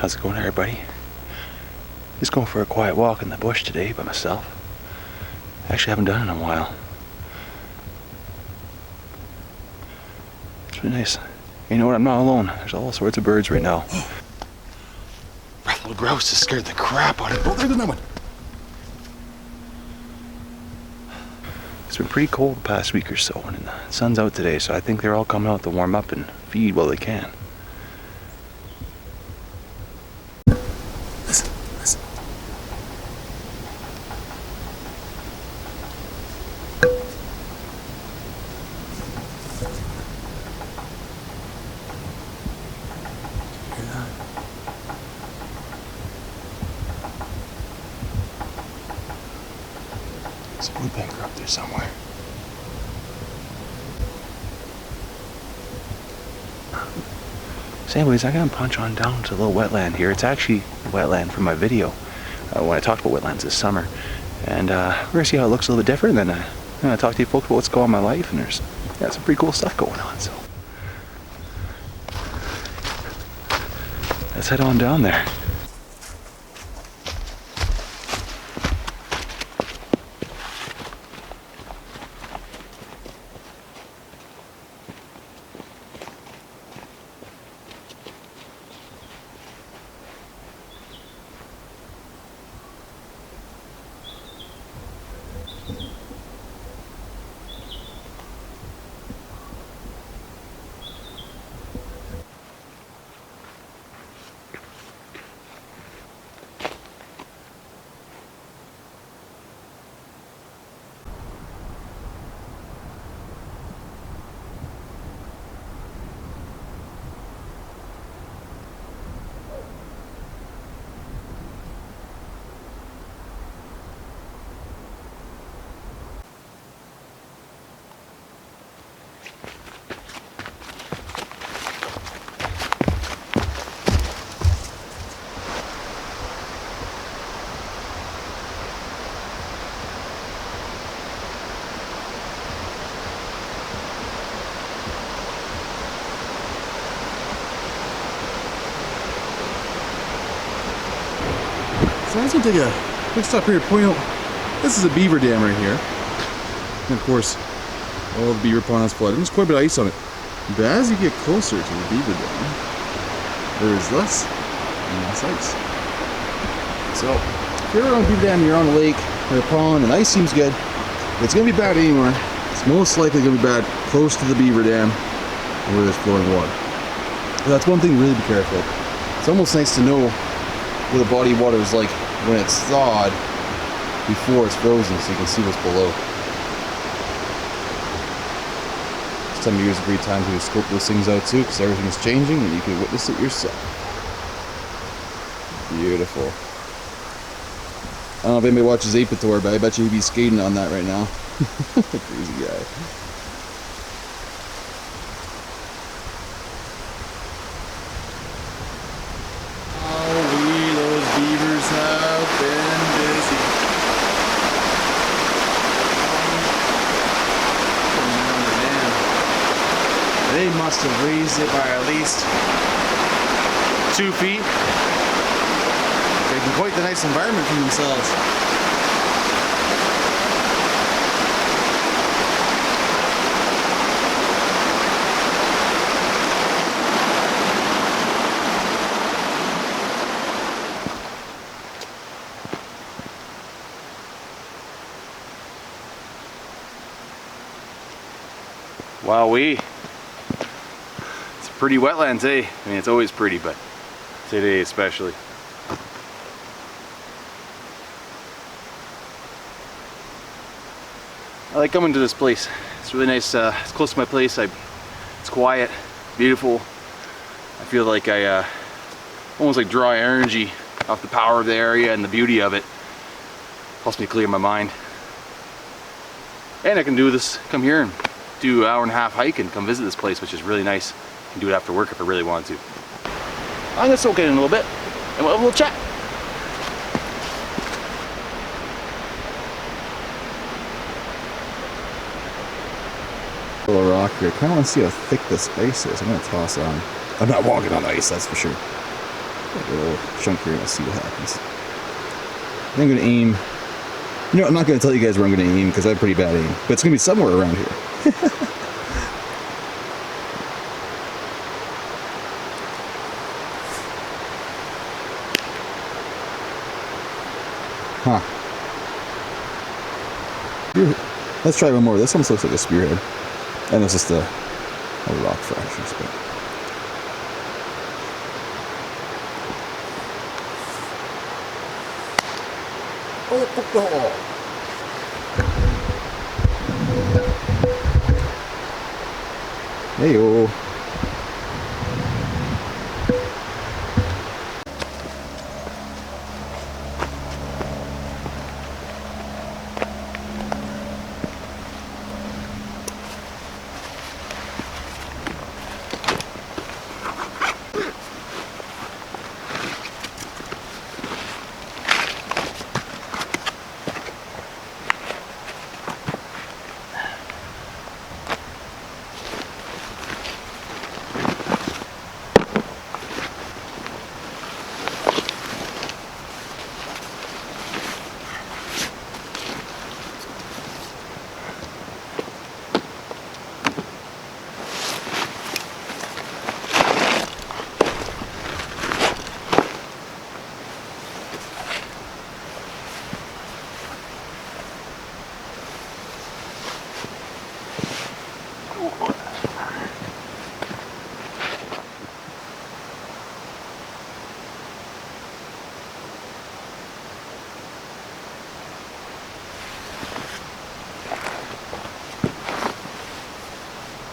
How's it going, everybody? Just going for a quiet walk in the bush today by myself. Actually haven't done it in a while. It's really nice. You know what? I'm not alone. There's all sorts of birds right now. That little grouse just scared the crap out of me. Oh, there's another one. It's been pretty cold the past week or so, and the sun's out today, so I think they're all coming out to warm up and feed while they can. Listen, listen. Hear that? There's a woodpecker up there somewhere. So anyways, I'm gonna punch on down to a little wetland here. It's actually a wetland from my video when I talked about wetlands this summer. And we're gonna see how it looks a little bit different. Then I'm gonna talk to you folks about what's going on in my life, and there's some pretty cool stuff going on. So let's head on down there. So I was going to take a quick stop here to point out, this is a beaver dam right here. And of course, all the beaver pond has flooded. There's quite a bit of ice on it. But as you get closer to the beaver dam, there is less and less ice. So, if you're on a beaver dam, you're on a lake or a pond, and ice seems good, it's going to be bad anymore. It's most likely going to be bad close to the beaver dam where there's flowing water. So that's one thing to really be careful. It's almost nice to know what the body of water is like when it's thawed before it's frozen, so you can see what's below. This time of year is a great time to scope those things out too, because everything's changing and you can witness it yourself. Beautiful. I don't know if anybody watches Apator, but I bet you he'd be skating on that right now. Crazy guy. They must have raised it by at least 2 feet. Making quite the nice environment for themselves. Wowee. Pretty wetlands, eh? I mean, it's always pretty, but today especially. I like coming to this place. It's really nice. It's close to my place. It's quiet, beautiful. I feel like I almost like draw energy off the power of the area and the beauty of it. Helps me clear my mind. And I can do this, come here and do an hour-and-a-half hike and come visit this place, which is really nice. I can do it after work if I really want to. I'm gonna soak it in a little bit and we'll have a little chat. Little rock here. I kind of want to see how thick this ice is. I'm going to toss on. I'm not walking on ice, that's for sure. a little chunk here and I'll see what happens. I'm going to aim. You know, I'm not going to tell you guys where I'm going to aim because I have pretty bad aim, but it's going to be somewhere around here. Huh. Let's try one more. This almost looks like a spearhead. And it's just a rock fractures, but. Hey-o.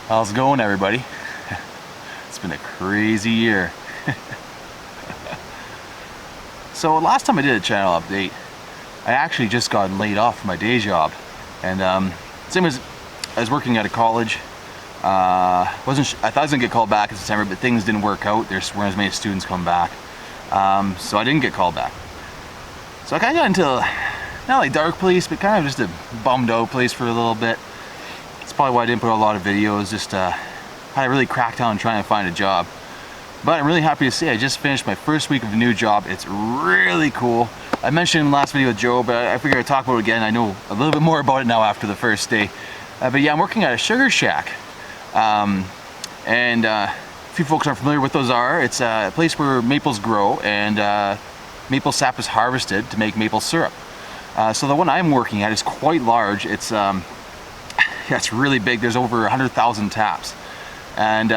How's it going, everybody? It's been a crazy year. So last time I did a channel update, I actually just got laid off from my day job, and same as I was working at a college. I thought I was gonna get called back in September, but things didn't work out. There weren't as many students come back, so I didn't get called back. So I kind of got into not like dark place, but kind of just a bummed out place for a little bit. It's probably why I didn't put out a lot of videos. Just had to really crack down trying to find a job. But I'm really happy to say I just finished my first week of a new job. It's really cool. I mentioned in the last video with Joe, but I figured I'd talk about it again. I know a little bit more about it now after the first day. But yeah, I'm working at a sugar shack. A few folks aren't familiar with those are. It's a place where maples grow and maple sap is harvested to make maple syrup. So the one I'm working at is quite large. It's yeah, it's really big. There's over 100,000 taps. And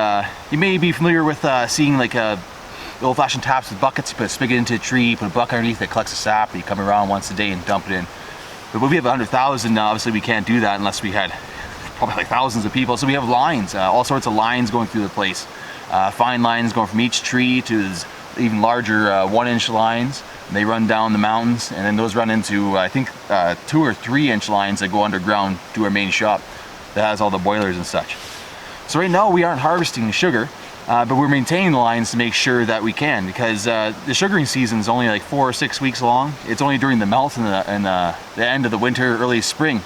you may be familiar with seeing like the old-fashioned taps with buckets. You put a spigot into a tree, put a bucket underneath that collects the sap, and you come around once a day and dump it in. But when we have 100,000 now, obviously we can't do that unless we had probably like thousands of people. So we have lines, all sorts of lines going through the place. Fine lines going from each tree to even larger 1-inch lines. And they run down the mountains, and then those run into, I think, 2 or 3-inch lines that go underground to our main shop that has all the boilers and such. So right now we aren't harvesting the sugar, but we're maintaining the lines to make sure that we can, because the sugaring season is only like 4 or 6 weeks long. It's only during the melt and the end of the winter, early spring.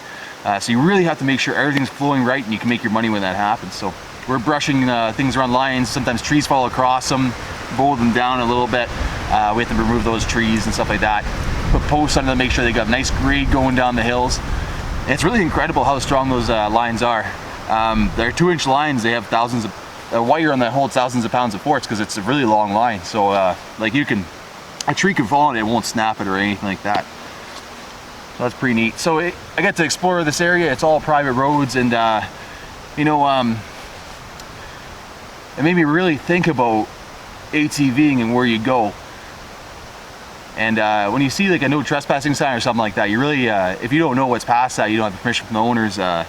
So you really have to make sure everything's flowing right and you can make your money when that happens. So we're brushing things around lines. Sometimes trees fall across them, bowl them down a little bit. We have to remove those trees and stuff like that. Put posts under them, make sure they got nice grade going down the hills. And it's really incredible how strong those lines are. They're 2-inch lines. They have thousands of a wire on that holds thousands of pounds of force because it's a really long line. So like a tree can fall on it, it won't snap it or anything like that. So that's pretty neat. So I get to explore this area. It's all private roads, and you know, it made me really think about ATVing and where you go. And when you see like a no trespassing sign or something like that, you really, if you don't know what's past that, you don't have permission from the owners, it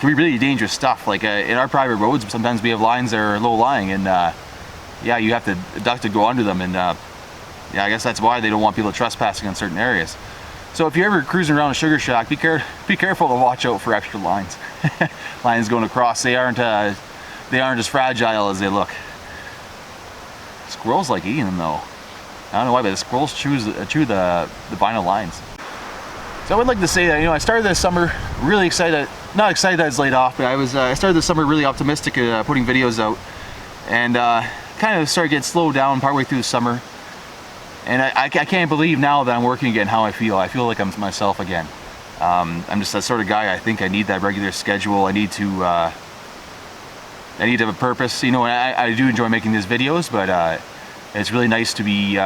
can be really dangerous stuff. Like in our private roads, sometimes we have lines that are low lying, and yeah, you have to duck to go under them, and yeah, I guess that's why they don't want people trespassing in certain areas. So if you're ever cruising around a sugar shack, be careful to watch out for extra lines. Lines going across, they aren't as fragile as they look. Squirrels like eating them though. I don't know why, but the squirrels chew the vinyl lines. So I would like to say that, you know, I started this summer really excited, not excited that I was laid off, but I started this summer really optimistic at putting videos out, and kind of started getting slowed down partway through the summer. And I can't believe now that I'm working again how I feel. I feel like I'm myself again. I'm just that sort of guy. I think I need that regular schedule. I need to have a purpose, you know. And I do enjoy making these videos, but it's really nice to be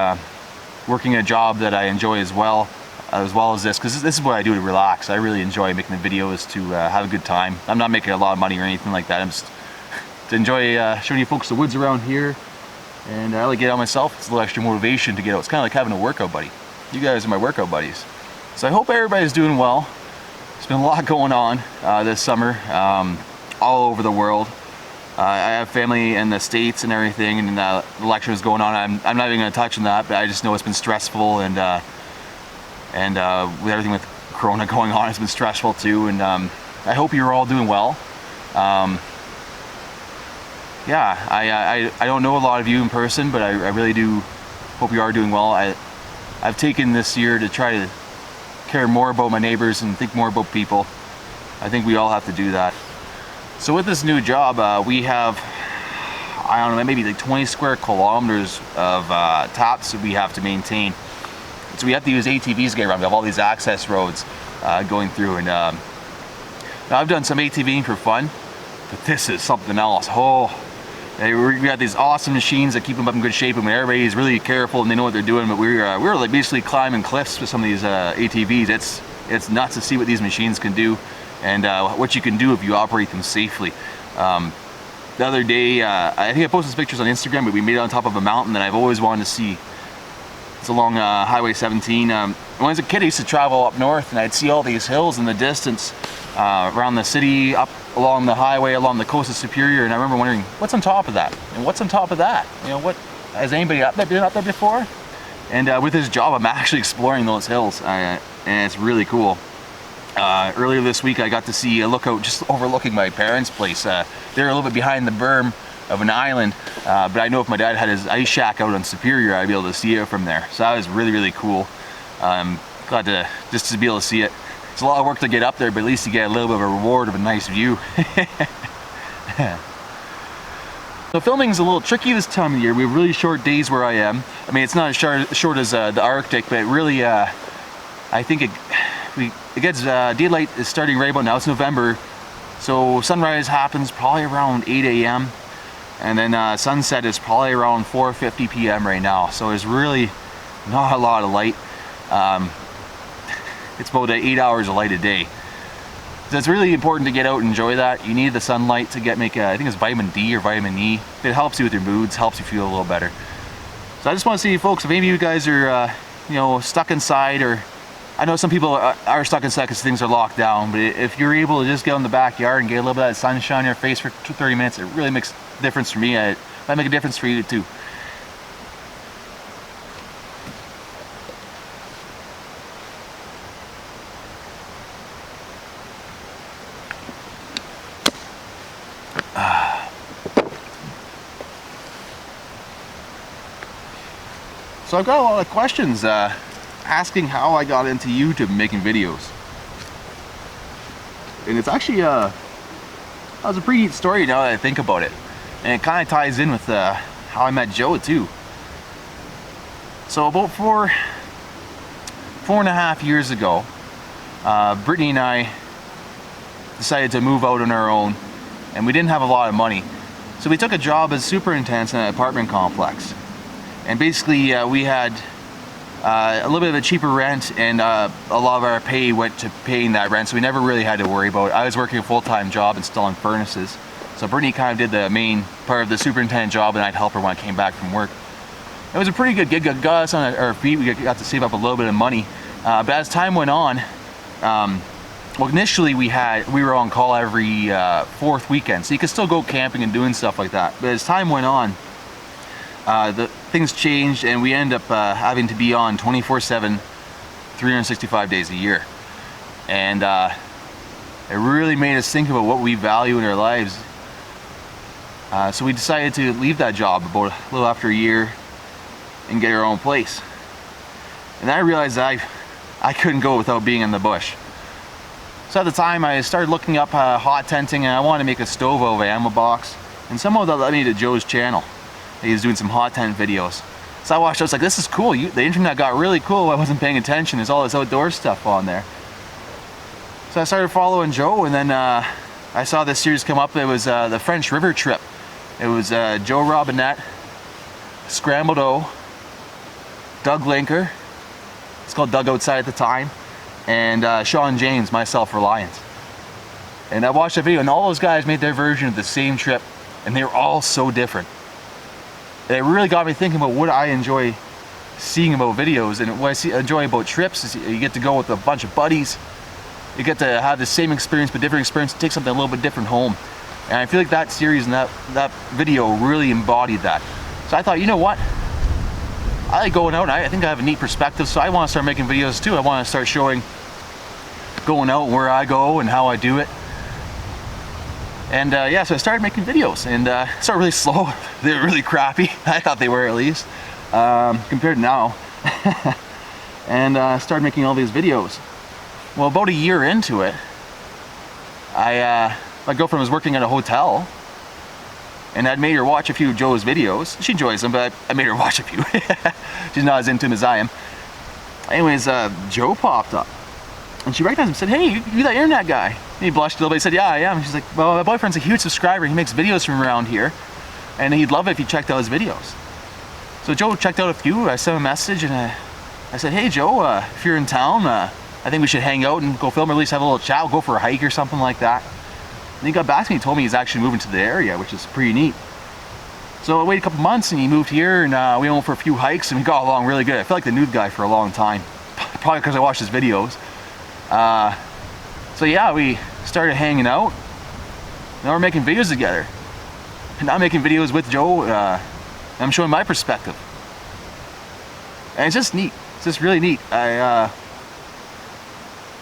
working a job that I enjoy as well as this, because this is what I do to relax. I really enjoy making the videos to have a good time. I'm not making a lot of money or anything like that. I'm just to enjoy showing you folks the woods around here, and I like to get out myself. It's a little extra motivation to get out. It's kind of like having a workout buddy. You guys are my workout buddies. So I hope everybody's doing well. There's been a lot going on this summer, all over the world. I have family in the States and everything, and the election is going on. I'm not even going to touch on that, but I just know it's been stressful, and with everything with Corona going on, it's been stressful too. And I hope you're all doing well. Yeah, I don't know a lot of you in person, but I really do hope you are doing well. I've taken this year to try to care more about my neighbors and think more about people. I think we all have to do that. So with this new job, we have, I don't know, maybe like 20 square kilometers of taps that we have to maintain. So we have to use ATVs to get around. We have all these access roads going through, and now I've done some ATVing for fun, but this is something else. Oh, we got these awesome machines that keep them up in good shape, and when everybody's really careful and they know what they're doing. But we're like basically climbing cliffs with some of these ATVs. It's nuts to see what these machines can do, and what you can do if you operate them safely. The other day, I think I posted some pictures on Instagram, but we made it on top of a mountain that I've always wanted to see. It's along Highway 17. When I was a kid, I used to travel up north, and I'd see all these hills in the distance around the city, up along the highway, along the coast of Superior, and I remember wondering, what's on top of that? And what's on top of that? You know, what has anybody been up there before? And with this job, I'm actually exploring those hills, and it's really cool. Earlier this week, I got to see a lookout just overlooking my parents' place. They're a little bit behind the berm of an island, but I know if my dad had his ice shack out on Superior, I'd be able to see it from there. So that was really, really cool. I'm glad to be able to see it. It's a lot of work to get up there, but at least you get a little bit of a reward of a nice view. So filming's a little tricky this time of year. We have really short days where I am. I mean, it's not as short as the Arctic, but really, I think it gets, daylight is starting right about now. It's November, so sunrise happens probably around 8 a.m. and then sunset is probably around 4:50 p.m. right now. So there's really not a lot of light. It's about 8 hours of light a day. So it's really important to get out and enjoy that. You need the sunlight to make I think it's vitamin D or vitamin E. It helps you with your moods, helps you feel a little better. So I just want to see you folks, if maybe you guys are you know, stuck inside, or I know some people are stuck inside because things are locked down, but if you're able to just get in the backyard and get a little bit of that sunshine on your face for 30 minutes, it really makes a difference for me. It might make a difference for you too. So I've got a lot of questions asking how I got into YouTube making videos. And it's actually that was a pretty neat story now that I think about it. And it kind of ties in with how I met Joe too. So about four and a half years ago, Brittany and I decided to move out on our own, and we didn't have a lot of money. So we took a job as superintendent in an apartment complex. And basically we had a little bit of a cheaper rent, and a lot of our pay went to paying that rent, so we never really had to worry about it. I was working a full-time job installing furnaces, so Brittany kind of did the main part of the superintendent job, and I'd help her when I came back from work. It was a pretty good gig. It got us on our feet. We got to save up a little bit of money, but as time went on, well, initially we were on call every fourth weekend, so you could still go camping and doing stuff like that. But as time went on, things changed, and we ended up having to be on 24/7, 365 days a year. And it really made us think about what we value in our lives. So we decided to leave that job about a little after a year and get our own place. And I realized that I couldn't go without being in the bush. So at the time I started looking up hot tenting, and I wanted to make a stove out of an ammo box. And somehow that led me to Joe's channel. He was doing some hot tent videos. So I watched, I was like, this is cool. The internet got really cool. I wasn't paying attention. There's all this outdoor stuff on there. So I started following Joe, and then I saw this series come up. It was the French River Trip. It was Joe Robinette, Scrambled O, Doug Linker, it's called Doug Outside at the time, and Sean James, My Self-Reliance. And I watched the video, and all those guys made their version of the same trip, and they were all so different. And it really got me thinking about what I enjoy seeing about videos, and what I enjoy about trips is you get to go with a bunch of buddies. You get to have the same experience but different experience, take something a little bit different home. And I feel like that series and that video really embodied that. So I thought, you know what? I like going out, and I think I have a neat perspective, so I want to start making videos too. I want to start showing going out, where I go and how I do it. And yeah, so I started making videos, and it started really slow. They were really crappy. I thought they were, at least, compared to now. And I started making all these videos. Well, about a year into it, my girlfriend was working at a hotel, and I'd made her watch a few of Joe's videos. She enjoys them, but I made her watch a few. She's not as into him as I am. Anyways, Joe popped up, and she recognized him and said, hey, you that internet guy? And he blushed a little bit. He said, yeah, I am. She's like, well, my boyfriend's a huge subscriber. He makes videos from around here, and he'd love it if you checked out his videos. So Joe checked out a few. I sent him a message, and I said, hey, Joe, if you're in town, I think we should hang out and go film, or at least have a little chat. We'll go for a hike or something like that. And he got back to me and told me he's actually moving to the area, which is pretty neat. So I waited a couple months, and he moved here, and we went for a few hikes, and we got along really good. I felt like the nude guy for a long time, probably because I watched his videos. So yeah, we started hanging out. Now we're making videos together. And I'm making videos with Joe. I'm showing my perspective. And it's just neat. It's just really neat.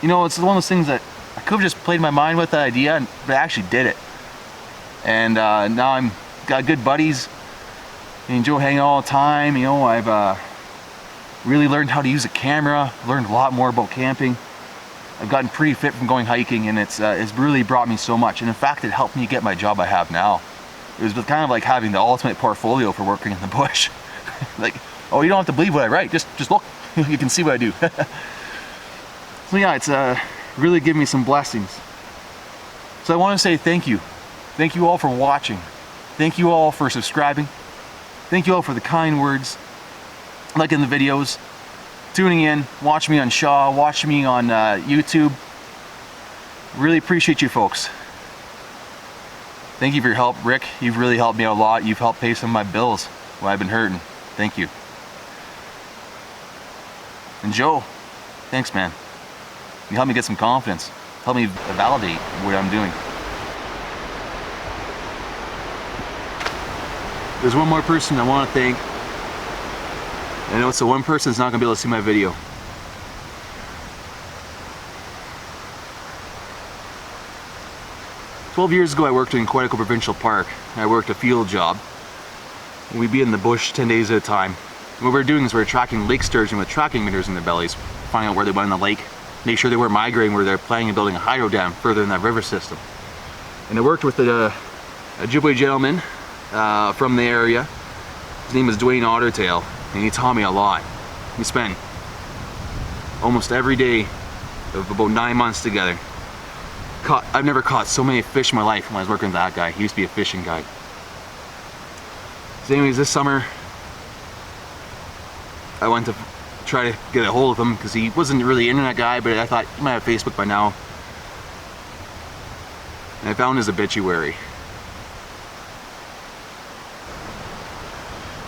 You know, it's one of those things that I could have just played my mind with the idea, but I actually did it. And now I'm got good buddies. Me and Joe hang out all the time. You know, I've really learned how to use a camera. Learned a lot more about camping. I've gotten pretty fit from going hiking, and it's really brought me so much. And in fact, it helped me get my job I have now. It was kind of like having the ultimate portfolio for working in the bush. Like, oh, you don't have to believe what I write. Just look. You can see what I do. So yeah, it's really given me some blessings. So I want to say thank you. Thank you all for watching. Thank you all for subscribing. Thank you all for the kind words, liking the videos, tuning in, watch me on Shaw, watch me on YouTube. Really appreciate you folks. Thank you for your help, Rick. You've really helped me out a lot. You've helped pay some of my bills when I've been hurting. Thank you. And Joe, thanks, man. You helped me get some confidence. Help me validate what I'm doing. There's one more person I want to thank. I know it's the one person that's not going to be able to see my video. "12 years ago, I worked in Quetico Provincial Park. I worked a field job. We'd be in the bush 10 days at a time. And what we were doing is we were tracking lake sturgeon with tracking meters in their bellies, finding out where they went in the lake, make sure they weren't migrating where they're planning on building a hydro dam further in that river system. And I worked with a Ojibwe gentleman from the area. His name was Dwayne Ottertail, and he taught me a lot. We spent almost every day of about 9 months together. I've never caught so many fish in my life when I was working with that guy. He used to be a fishing guide. So anyways, this summer I went to try to get a hold of him because he wasn't really an internet guy, but I thought he might have Facebook by now. And I found his obituary.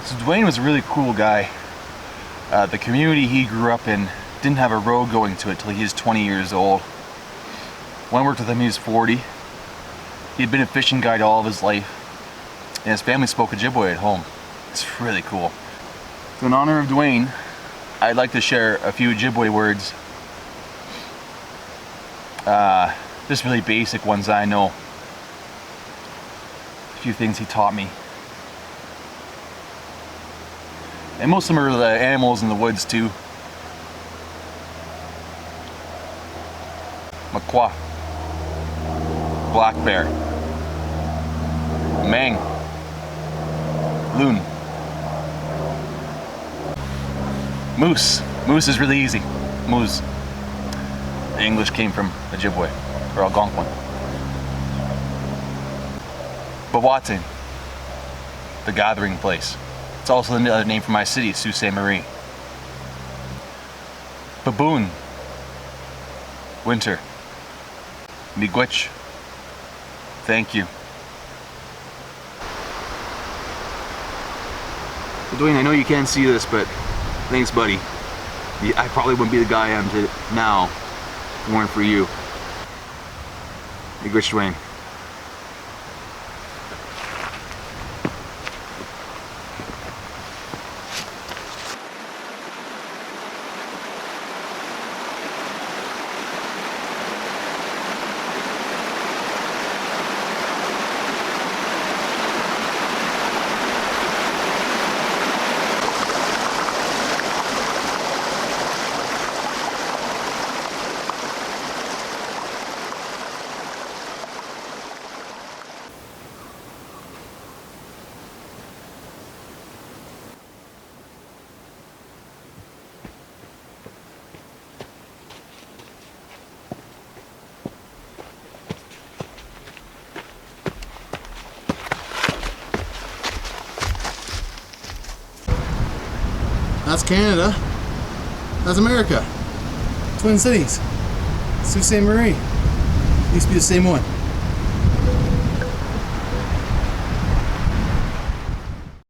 So Dwayne was a really cool guy. The community he grew up in didn't have a road going to it till he was 20 years old. When I worked with him, he was 40. He had been a fishing guide all of his life, and his family spoke Ojibwe at home. It's really cool. So in honor of Dwayne, I'd like to share a few Ojibwe words. Just really basic ones that I know. A few things he taught me. And most of them are the animals in the woods too. Makwa. Black bear. Mang. Loon. Moose. Moose is really easy. Moose. The English came from Ojibwe, or Algonquin. Bawate, the gathering place. It's also another name for my city, Sault Ste. Marie. Baboon, winter. Miigwech, thank you. Well, Dwayne, I know you can't see this, but thanks, buddy. I probably wouldn't be the guy I am now if it weren't for you. Miigwech, Dwayne. That's Canada. That's America. Twin Cities. Sault Ste. Marie. Used to be the same one.